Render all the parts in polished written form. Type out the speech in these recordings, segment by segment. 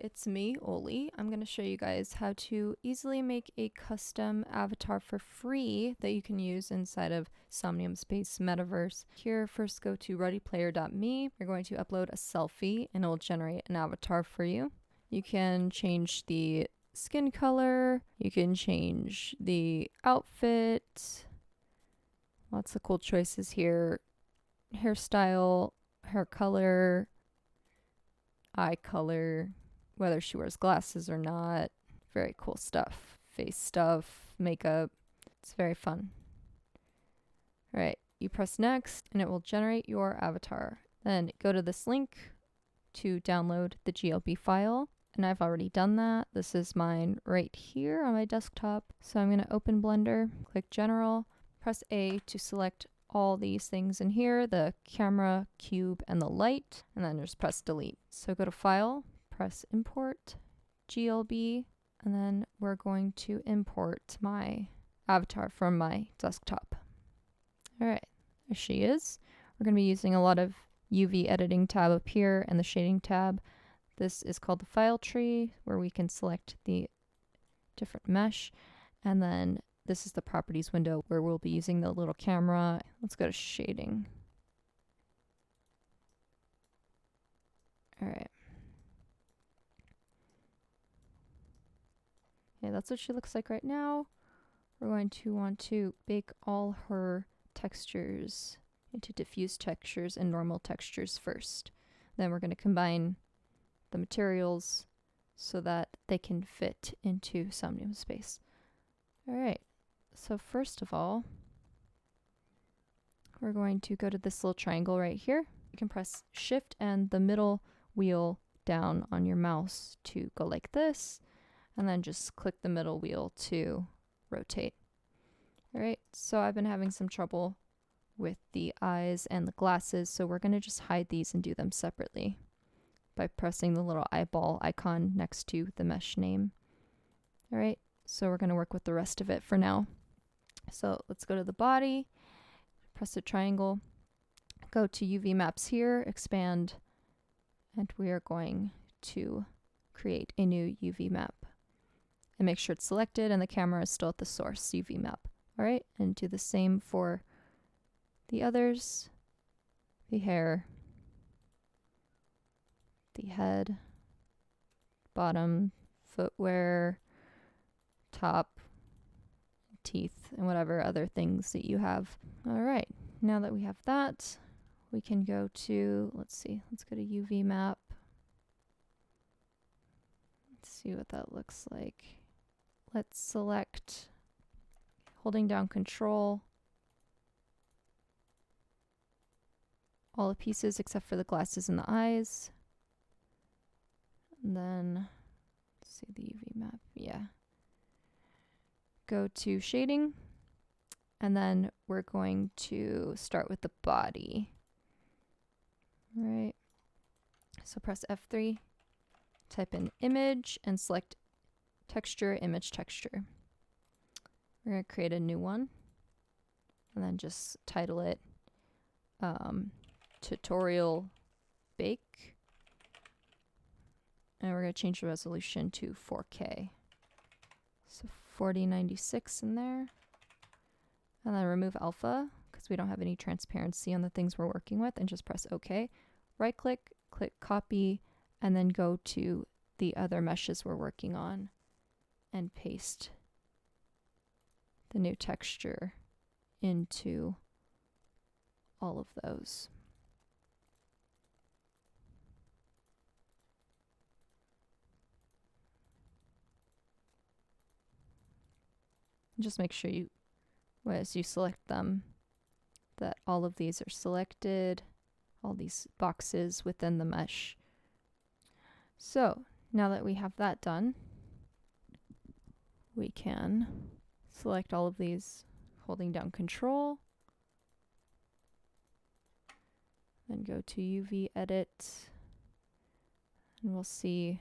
it's me, Oli. I'm going to show you guys how to easily make a custom avatar for free that you can use inside of Somnium Space Metaverse. Here, first go to readyplayer.me. You're going to upload a selfie and it will generate an avatar for you. You can change the skin color, you can change the outfit. Lots of cool choices here. Hairstyle, hair color, eye color, whether she wears glasses or not. Very cool stuff. Face stuff, makeup. It's very fun. All right, you press next and it will generate your avatar. Then go to this link to download the GLB file. And I've already done that. This is mine right here on my desktop. So I'm going to open Blender, click General, press A to select all these things in here, the camera, cube, and the light, and then just press delete. So go to File, press Import, GLB, and then we're going to import my avatar from my desktop. All right, there she is. We're going to be using a lot of UV editing tab up here and the shading tab. This is called the file tree, where we can select the different mesh, and then this is the properties window where we'll be using the little camera. Let's go to shading. All right. Okay, that's what she looks like right now. We're going to want to bake all her textures into diffuse textures and normal textures first. Then we're going to combine the materials so that they can fit into Somnium Space. All right, so first of all, we're going to go to this little triangle right here. You can press Shift and the middle wheel down on your mouse to go like this, and then just click the middle wheel to rotate. All right, so I've been having some trouble with the eyes and the glasses, so we're going to just hide these and do them separately by pressing the little eyeball icon next to the mesh name. All right, so we're going to work with the rest of it for now. So let's go to the body, press the triangle, go to UV maps here, expand, and we are going to create a new UV map. And make sure it's selected and the camera is still at the source UV map. All right, and do the same for the others, the hair, the head, bottom, footwear, top, teeth, and whatever other things that you have. All right, now that we have that, we can go to, let's go to UV map. Let's see what that looks like. Let's select, holding down Control, all the pieces except for the glasses and the eyes. And then, let's see the UV map, yeah. Go to shading, and then we're going to start with the body. All right, so press F3, type in image, and select texture, image texture. We're going to create a new one, and then just title it Tutorial Bake. And we're going to change the resolution to 4K. So 4096 in there. And then remove alpha, because we don't have any transparency on the things we're working with, and just press OK. Right click, click copy, and then go to the other meshes we're working on and paste the new texture into all of those. Just make sure you, as you select them, that all of these are selected, all these boxes within the mesh. So now that we have that done, we can select all of these holding down Control, then go to UV Edit, and we'll see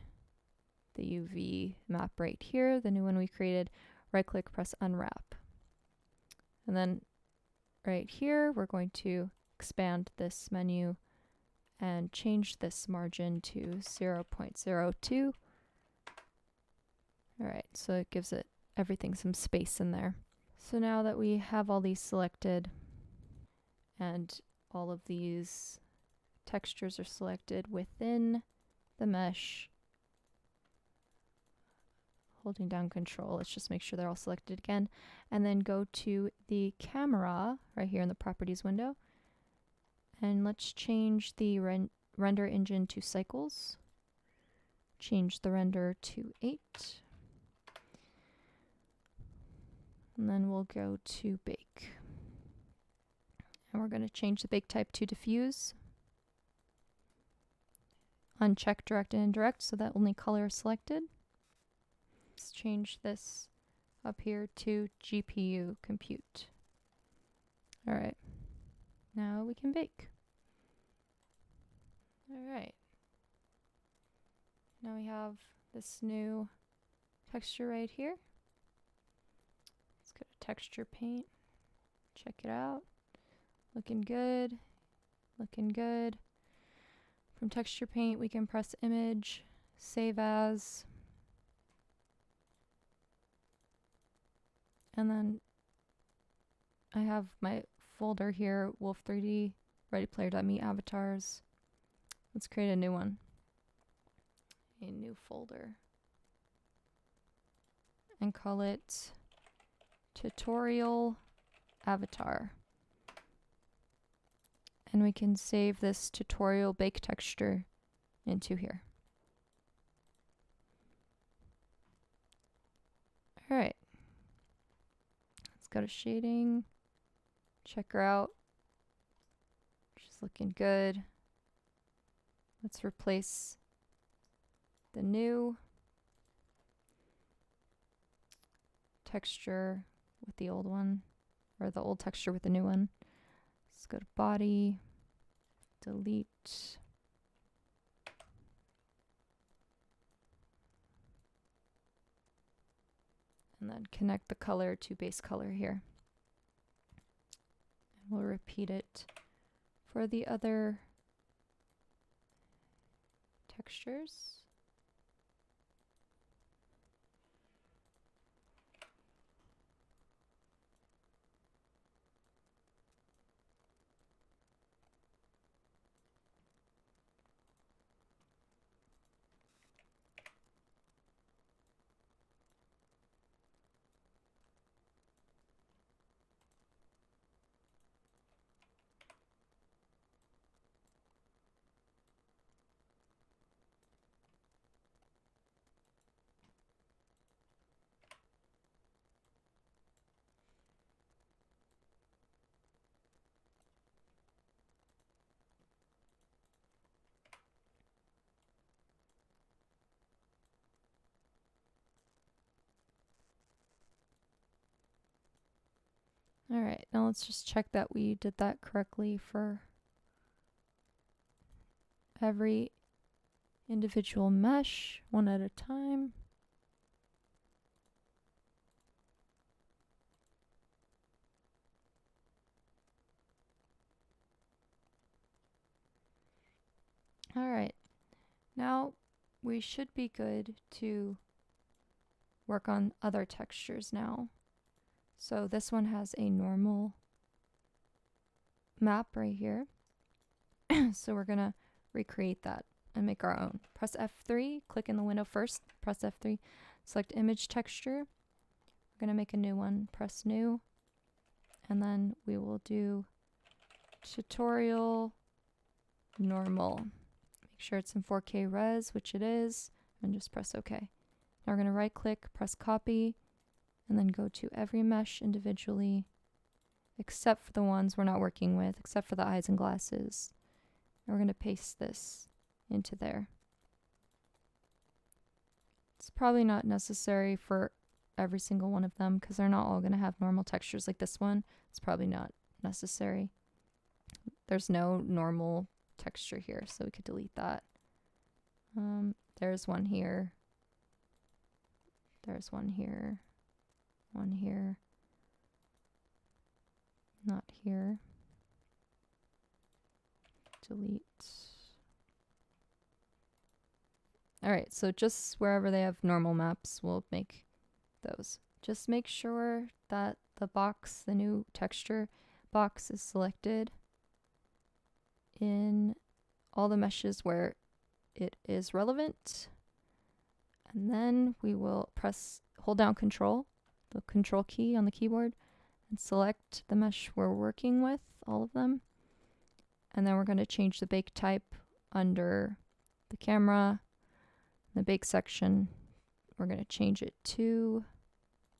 the UV map right here, the new one we created. Right click, press Unwrap. And then right here, we're going to expand this menu and change this margin to 0.02 All right, so it gives it everything some space in there. So now that we have all these selected and all of these textures are selected within the mesh, holding down control, let's just make sure they're all selected again, and then go to the camera right here in the properties window, and let's change the render engine to cycles, change the render to 8, and then we'll go to bake. And we're going to change the bake type to diffuse. Uncheck direct and indirect so that only color is selected. Let's change this up here to GPU compute. All right, now we can bake. All right, now we have this new texture right here. Let's go to texture paint, check it out. Looking good, looking good. From texture paint, we can press image, save as, and then I have my folder here, Wolf3D, readyplayer.me avatars. Let's create a new one, a new folder, and call it tutorial avatar. And we can save this tutorial bake texture into here. All right, let's go to shading, check her out. She's looking good. Let's replace the new texture with the old one, or the old texture with the new one. Let's go to body, delete, and then connect the color to base color here. And we'll repeat it for the other textures. All right, now let's just check that we did that correctly for every individual mesh, one at a time. All right, now we should be good to work on other textures now. So this one has a normal map right here. So we're gonna recreate that and make our own. Press F3, click in the window first, press F3, select image texture. We're gonna make a new one, press new, and then we will do tutorial normal. Make sure it's in 4K res, which it is, and just press OK. Now we're gonna right click, press copy, and then go to every mesh individually, except for the ones we're not working with, except for the eyes and glasses. And we're going to paste this into there. It's probably not necessary for every single one of them because they're not all going to have normal textures like this one. It's probably not necessary. There's no normal texture here, so we could delete that. There's one here. There's one here. One here, not here, delete. Alright, so just wherever they have normal maps, we'll make those. Just make sure that the box, the new texture box, is selected in all the meshes where it is relevant. And then we will hold down Control, the Control key on the keyboard, and select the mesh we're working with, all of them. And then we're going to change the bake type under the camera, the bake section. We're going to change it to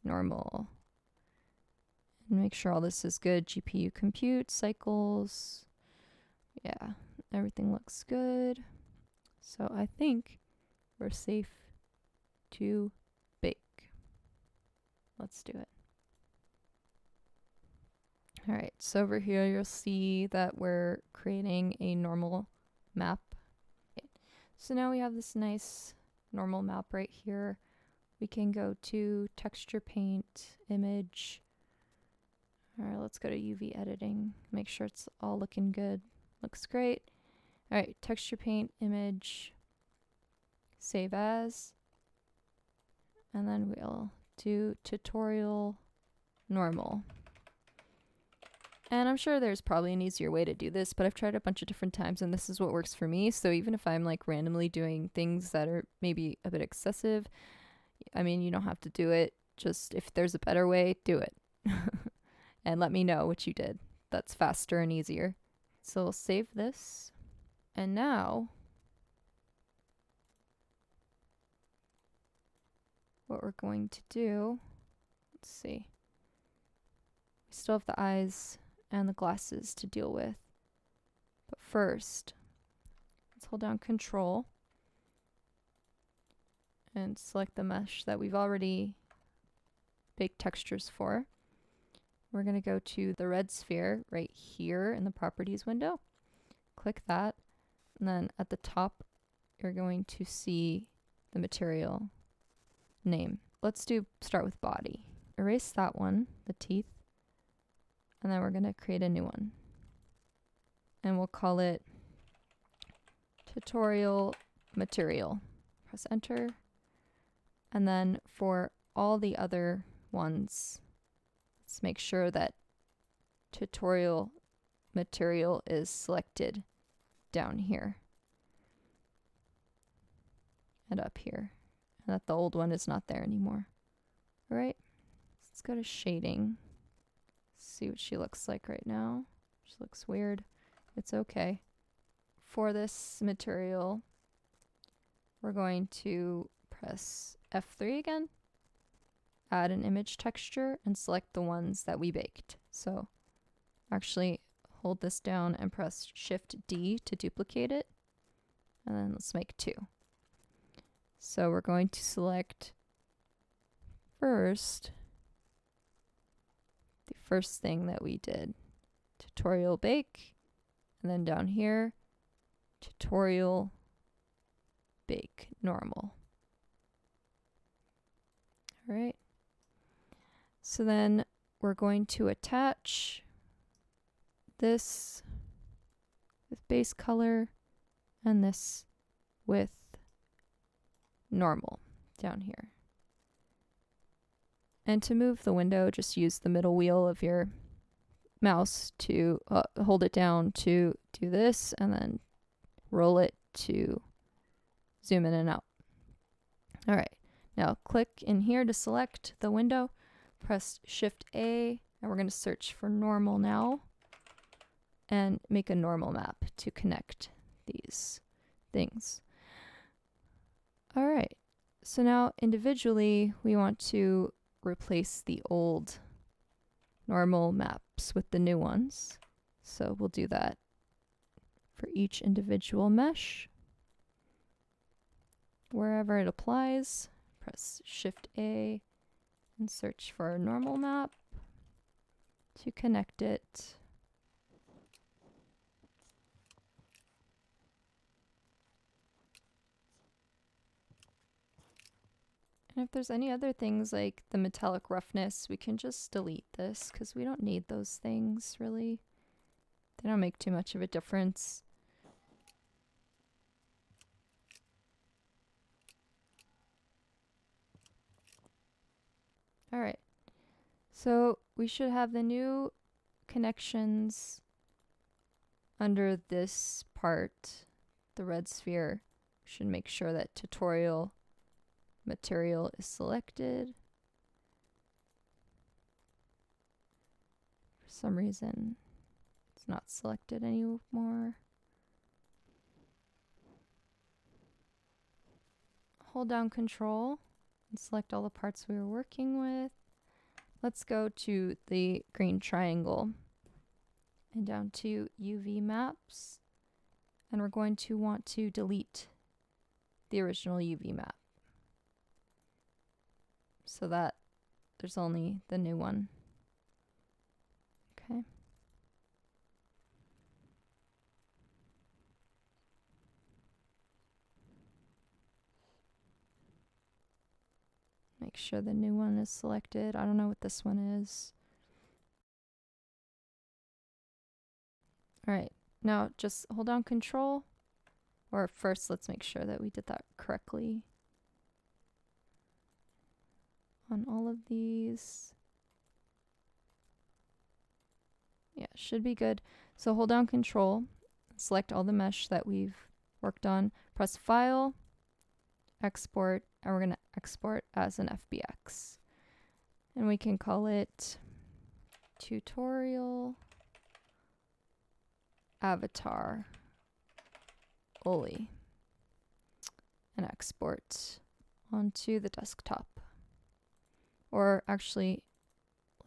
normal. And make sure all this is good. GPU compute, cycles. Yeah, everything looks good. So I think we're safe to bake. Let's do it. Alright, so over here you'll see that we're creating a normal map. Okay. So now we have this nice normal map right here. We can go to texture paint, image. Alright, let's go to UV editing. Make sure it's all looking good. Looks great. Alright, texture paint, image, save as. And then we'll do tutorial normal. And I'm sure there's probably an easier way to do this, but I've tried a bunch of different times and this is what works for me. So even if I'm like randomly doing things that are maybe a bit excessive, I mean, you don't have to do it. Just if there's a better way, do it. And let me know what you did. That's faster and easier. So we'll save this. And now, what we're going to do, let's see. We still have the eyes and the glasses to deal with. But first, let's hold down Control and select the mesh that we've already baked textures for. We're going to go to the red sphere right here in the Properties window. Click that. And then at the top, you're going to see the material name. Let's start with body. Erase that one, the teeth. And then we're going to create a new one. And we'll call it tutorial material. Press enter. And then for all the other ones, let's make sure that tutorial material is selected down here and up here, and that the old one is not there anymore. All right, let's go to shading. See what she looks like right now. She looks weird. It's okay. For this material, we're going to press F3 again, add an image texture, and select the ones that we baked. So actually hold this down and press Shift D to duplicate it. And then let's make 2. So we're going to select first the first thing that we did, tutorial bake, and then down here, tutorial bake normal. All right. So then we're going to attach this with base color and this with normal down here. And to move the window, just use the middle wheel of your mouse to hold it down to do this, and then roll it to zoom in and out. All right, now click in here to select the window, press Shift A, and we're going to search for normal now and make a normal map to connect these things. All right, so now individually we want to replace the old normal maps with the new ones. So we'll do that for each individual mesh. Wherever it applies, press Shift A and search for a normal map to connect it. And if there's any other things like the metallic roughness, we can just delete this because we don't need those things really. They don't make too much of a difference. All right. So we should have the new connections under this part, the red sphere. We should make sure that tutorial material is selected. For some reason, it's not selected anymore. Hold down Control and select all the parts we were working with. Let's go to the green triangle and down to UV maps. And we're going to want to delete the original UV map so that there's only the new one. Okay. Make sure the new one is selected. I don't know what this one is. All right, now just hold down Control, or first let's make sure that we did that correctly on all of these. Yeah, should be good. So hold down Control, select all the mesh that we've worked on, press File, Export, and we're going to export as an FBX. And we can call it Tutorial Avatar Oli and export onto the desktop. Or actually,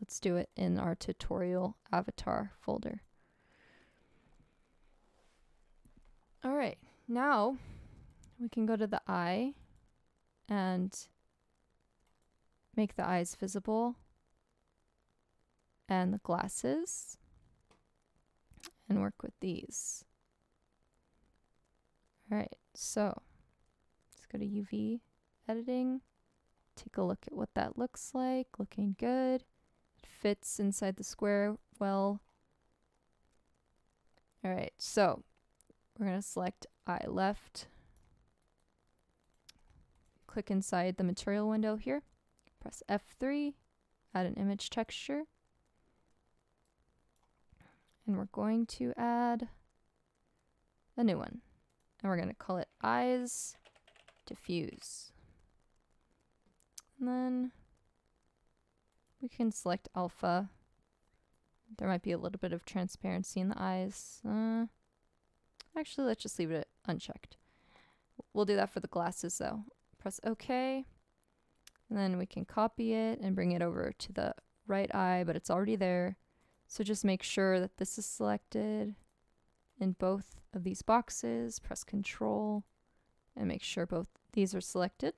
let's do it in our tutorial avatar folder. All right, now we can go to the eye and make the eyes visible and the glasses and work with these. All right, so let's go to UV editing, take a look at what that looks like. Looking good. It fits inside the square well. All right, so we're going to select eye left, click inside the material window here, press F3, add an image texture, and we're going to add a new one, and we're going to call it eyes diffuse. And then we can select alpha. There might be a little bit of transparency in the eyes. Actually, let's just leave it unchecked. We'll do that for the glasses though. Press OK. And then we can copy it and bring it over to the right eye, but it's already there. So just make sure that this is selected in both of these boxes. Press Control and make sure both these are selected.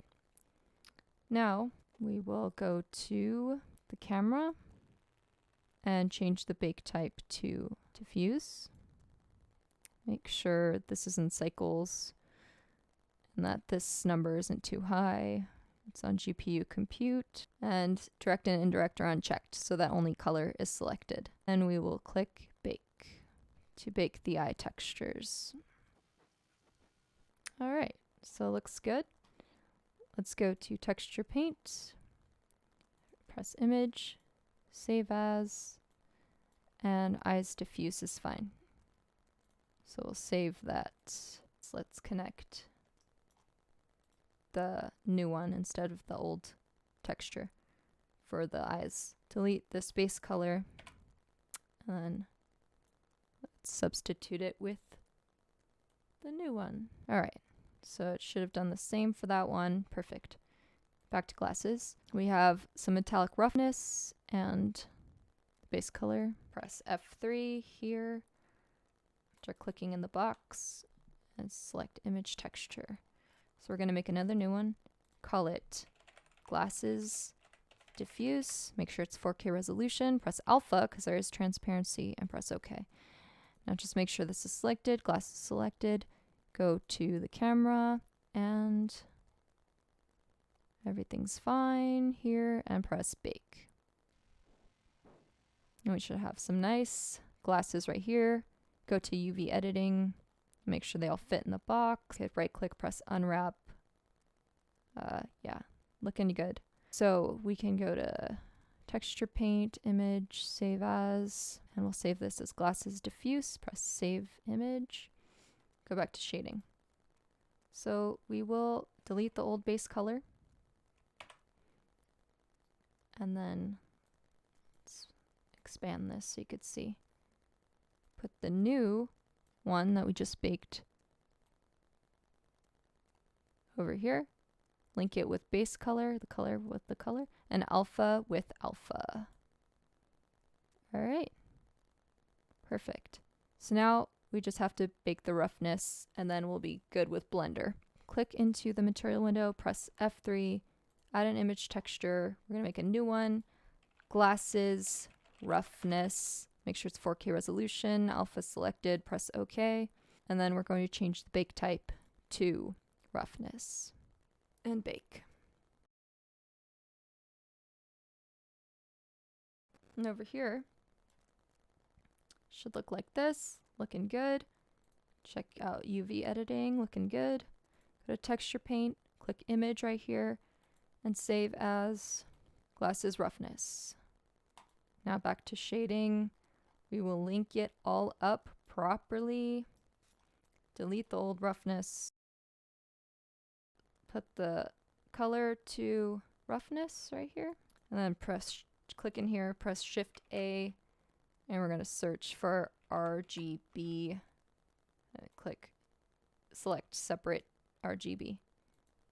Now we will go to the camera and change the bake type to diffuse. Make sure this is in cycles and that this number isn't too high. It's on GPU compute, and direct and indirect are unchecked so that only color is selected. And we will click bake to bake the eye textures. All right, so it looks good. Let's go to texture paint, press image, save as, and eyes diffuse is fine. So we'll save that. So let's connect the new one instead of the old texture for the eyes. Delete the space color and then let's substitute it with the new one. All right, so it should have done the same for that one. Perfect. Back to glasses. We have some metallic roughness and base color. Press F3 here after clicking in the box and select image texture. So we're going to make another new one, call it glasses diffuse, make sure it's 4K resolution, press alpha because there is transparency, and press OK. Now just make sure this is selected, glasses selected, go to the camera and everything's fine here and press bake. And we should have some nice glasses right here. Go to UV editing, make sure they all fit in the box. Hit right click, press unwrap. Yeah, looking good. So we can go to texture paint, image, save as, and we'll save this as glasses diffuse, press save image, go back to shading. So we will delete the old base color, and then let's expand this so you could see. Put the new one that we just baked over here, link it with base color, the color with the color, and alpha with alpha. All right, perfect. So now we just have to bake the roughness, and then we'll be good with Blender. Click into the material window, press F3, add an image texture. We're gonna make a new one, glasses, roughness, make sure it's 4K resolution, alpha selected, press OK, and then we're going to change the bake type to roughness and bake. And over here, should look like this, looking good. Check out UV editing, looking good. Go to texture paint, click image right here, and save as glasses roughness. Now back to shading. We will link it all up properly. Delete the old roughness. Put the color to roughness right here, and then click in here, press Shift A, and we're going to search for RGB. Select separate RGB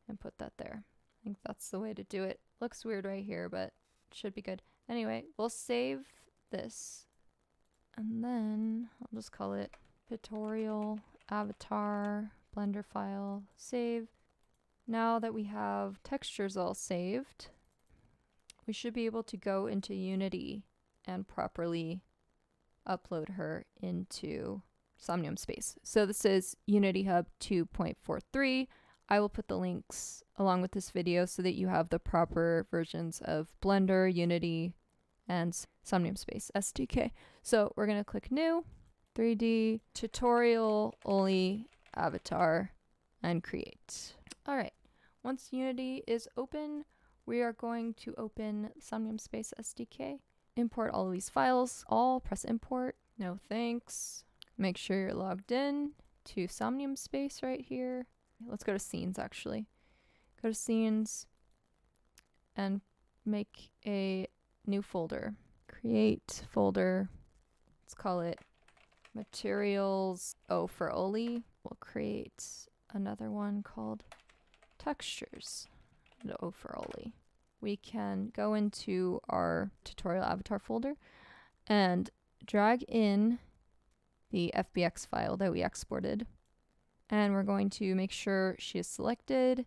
and put that there. I think that's the way to do it. Looks weird right here, but it should be good. Anyway, we'll save this, and then I'll just call it pictorial avatar Blender file, save. Now that we have textures all saved, we should be able to go into Unity and properly upload her into Somnium Space. So this is Unity Hub 2.43. I will put the links along with this video so that you have the proper versions of Blender, Unity, and Somnium Space SDK. So we're going to click New, 3D, Tutorial, Oli, Avatar, and Create. All right. Once Unity is open, we are going to open Somnium Space SDK. Import all of these files. Press import. No thanks. Make sure you're logged in to Somnium Space right here. Let's go to scenes actually. Go to scenes and make a new folder. Create folder. Let's call it materials O for Oli. We'll create another one called textures, the O for Oli. We can go into our tutorial avatar folder and drag in the FBX file that we exported. And we're going to make sure she is selected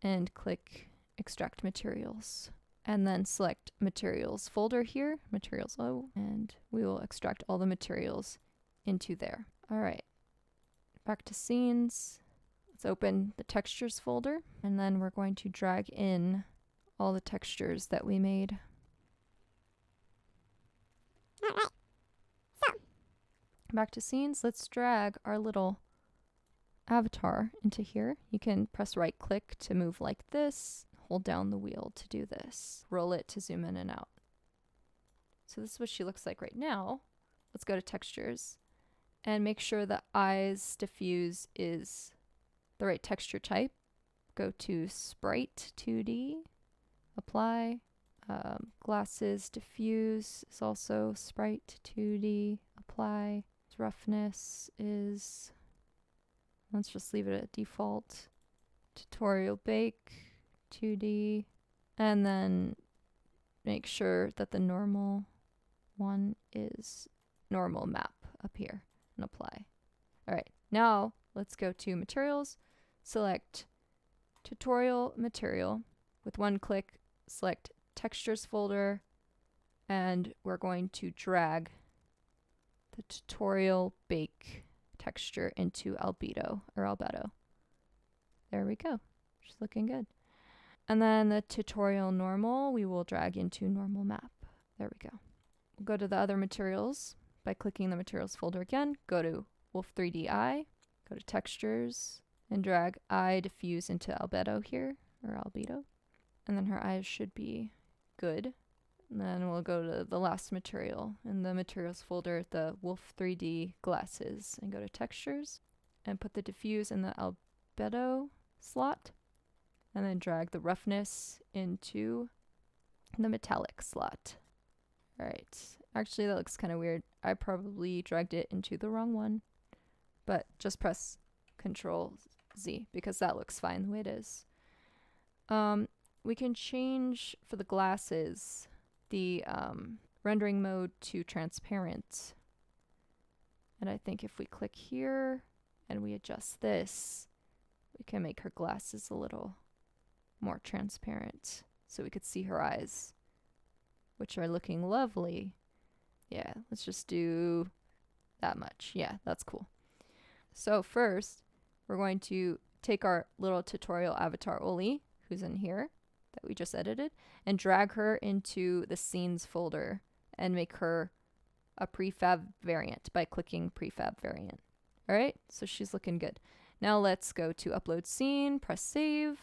and click extract materials. And then select materials folder here, materials O, and we will extract all the materials into there. All right, back to scenes. Let's open the textures folder, and then we're going to drag in all the textures that we made. All right. So, back to scenes. Let's drag our little avatar into here. You can press right click to move like this. Hold down the wheel to do this. Roll it to zoom in and out. So this is what she looks like right now. Let's go to textures and make sure the eyes diffuse is the right texture type. Go to sprite 2D, apply. Glasses diffuse is also sprite 2D, apply. Roughness is, let's just leave it at default. Tutorial bake 2D, and then make sure that the normal one is normal map up here and apply. All right, now let's go to materials, select tutorial material. With one click, select textures folder, and we're going to drag the tutorial bake texture into albedo or albedo. There we go. She's looking good. And then the tutorial normal, we will drag into normal map. There we go. We'll go to the other materials by clicking the materials folder again. Go to Wolf 3D Eye, go to textures, and drag eye diffuse into albedo here, or albedo. And then her eyes should be good. And then we'll go to the last material in the materials folder, the Wolf 3D glasses, and go to textures and put the diffuse in the albedo slot, and then drag the roughness into the metallic slot. All right, actually that looks kind of weird. I probably dragged it into the wrong one, but just press Control Z because that looks fine the way it is. We can change for the glasses the rendering mode to transparent. And I think if we click here and we adjust this, we can make her glasses a little more transparent so we could see her eyes, which are looking lovely. Yeah, let's just do that much. Yeah, that's cool. So first, we're going to take our little tutorial avatar Oli, who's in here, that we just edited, and drag her into the scenes folder and make her a prefab variant by clicking prefab variant. All right, so she's looking good. Now let's go to upload scene, press save,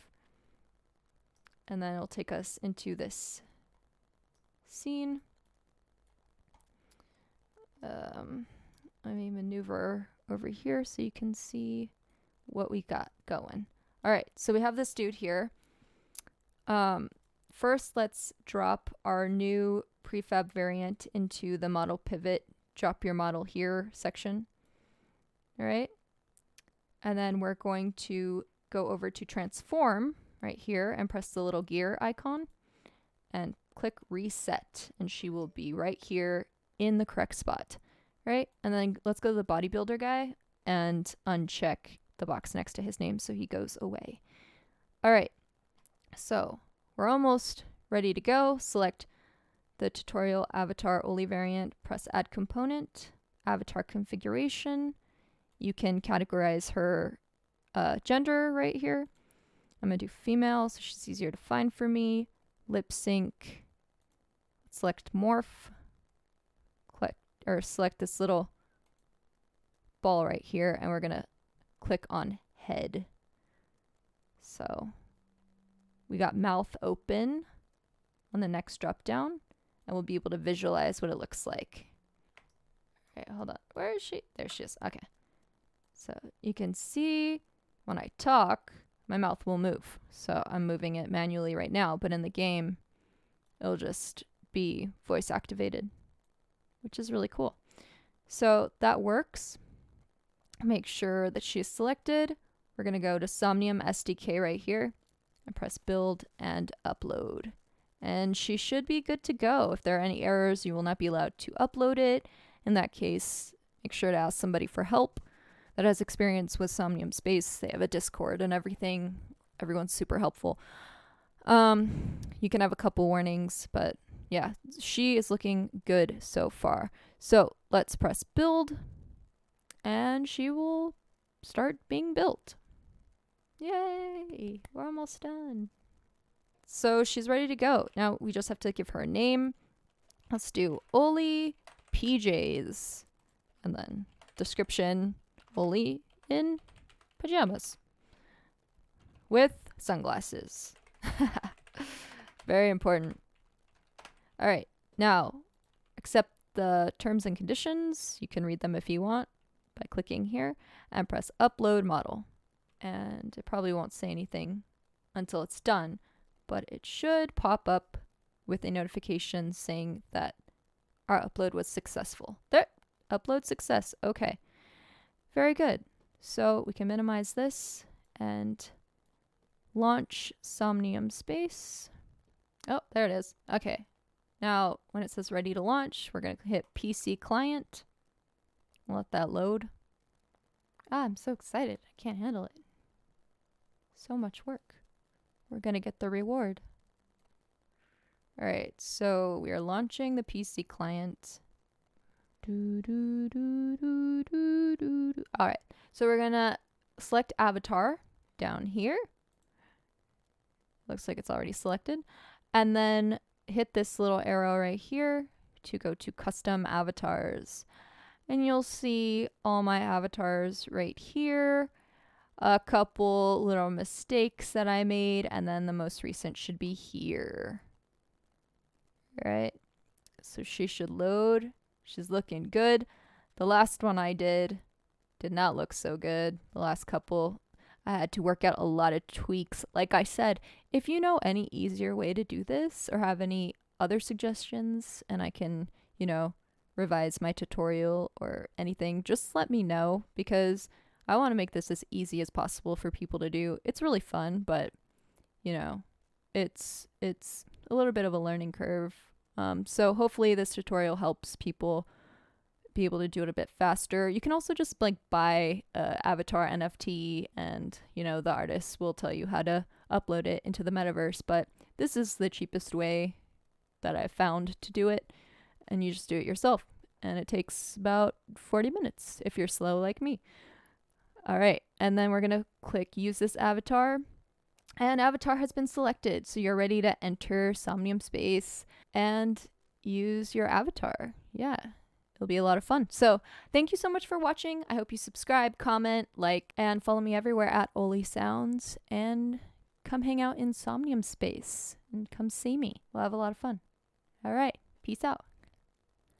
and then it'll take us into this scene. Let me maneuver over here so you can see what we got going. All right, so we have this dude here. First, let's drop our new prefab variant into the model pivot, drop your model here section. All right. And then we're going to go over to transform right here and press the little gear icon and click reset, and she will be right here in the correct spot. Right. And then let's go to the bodybuilder guy and uncheck the box next to his name so he goes away. All right. So we're almost ready to go. Select the tutorial avatar Oli variant, press add component, avatar configuration. You can categorize her gender right here. I'm going to do female so she's easier to find for me. Lip sync. Select morph. Select this little ball right here, and we're going to click on head. So we got mouth open on the next drop down, and we'll be able to visualize what it looks like. All right, hold on. Where is she? There she is. Okay. So you can see when I talk, my mouth will move. So I'm moving it manually right now, but in the game, it'll just be voice activated, which is really cool. So that works. Make sure that she's selected. We're going to go to Somnium SDK right here and press build and upload. And she should be good to go. If there are any errors, you will not be allowed to upload it. In that case, make sure to ask somebody for help that has experience with Somnium Space. They have a Discord and everything. Everyone's super helpful. You can have a couple warnings, but yeah, she is looking good so far. So let's press build, and she will start being built. Yay! We're almost done. So she's ready to go. Now we just have to give her a name. Let's do Oli PJs. And then description, Oli in pajamas with sunglasses. Very important. All right. Now, accept the terms and conditions. You can read them if you want by clicking here and press upload model. And it probably won't say anything until it's done, but it should pop up with a notification saying that our upload was successful. There, upload success. Okay, very good. So we can minimize this and launch Somnium Space. Oh, there it is. Okay, now when it says ready to launch, we're going to hit PC client. Let that load. Ah, I'm so excited. I can't handle it. So much work. We're going to get the reward. All right, so we are launching the PC client. All right, so we're going to select avatar down here. Looks like it's already selected. And then hit this little arrow right here to go to custom avatars. And you'll see all my avatars right here. a couple little mistakes that I made, and then the most recent should be here. All right, so she should load. She's looking good. The last one I did not look so good. The last couple, I had to work out a lot of tweaks. Like I said, if you know any easier way to do this or have any other suggestions and I can, revise my tutorial or anything, just let me know, because I want to make this as easy as possible for people to do. It's really fun, but it's a little bit of a learning curve. So hopefully this tutorial helps people be able to do it a bit faster. You can also just buy avatar NFT, and the artists will tell you how to upload it into the metaverse, but this is the cheapest way that I've found to do it, and you just do it yourself, and it takes about 40 minutes if you're slow like me. All right, and then we're gonna click use this avatar, and avatar has been selected, so you're ready to enter Somnium Space and use your avatar. Yeah, it'll be a lot of fun. So thank you so much for watching. I hope you subscribe, comment, like, and follow me everywhere at Oli Sounds, and come hang out in Somnium Space and come see me. We'll have a lot of fun. All right, peace out.